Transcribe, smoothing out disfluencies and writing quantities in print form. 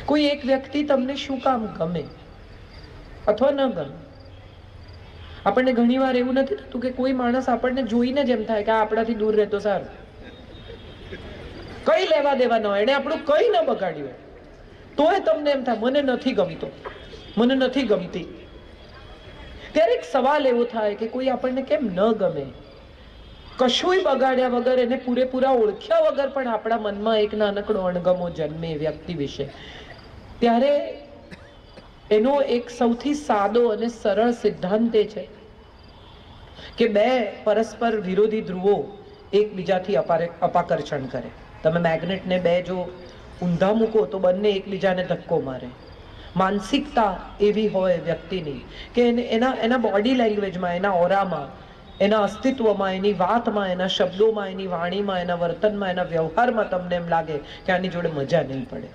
કોઈ એક વ્યક્તિ તમને શું કામ ગમે અથવા ન ગમે? આપણને ઘણીવાર એવું નથી થતું કે કોઈ માણસ આપણને જોઈને જ એમ થાય કે આ આપણાથી દૂર રહેતો સારું, કઈ લેવા દેવા ન હોય, એને આપણું કઈ ન બગાડ્યું તોય તમને એમ થાય મને નથી ગમતો, મને નથી ગમતી. ત્યારે એક સવાલ એવો થાય કે કોઈ આપણને કેમ ન ગમે? કશુંય બગાડ્યા વગર, એને પૂરેપૂરા ઓળખ્યા વગર પણ આપણા મનમાં એક નાનકડો અણગમો જન્મે વ્યક્તિ વિશે. ત્યારે એનો એક સૌથી સાદો અને સરળ સિદ્ધાંત એ છે કે બે પરસ્પર વિરોધી ધ્રુવો એકબીજાથી અપાકર્ષણ કરે. તમે મેગ્નેટને બે જો ઊંધા મૂકો તો બંને એકબીજાને ધક્કો મારે. માનસિકતા એવી હોય વ્યક્તિની કે એના બોડી લેંગ્વેજમાં, એના ઓરામાં, એના અસ્તિત્વમાં, એની વાતમાં, એના શબ્દોમાં, એની વાણીમાં, એના વર્તનમાં, એના વ્યવહારમાં તમને એમ લાગે કે આની જોડે મજા નહીં પડે.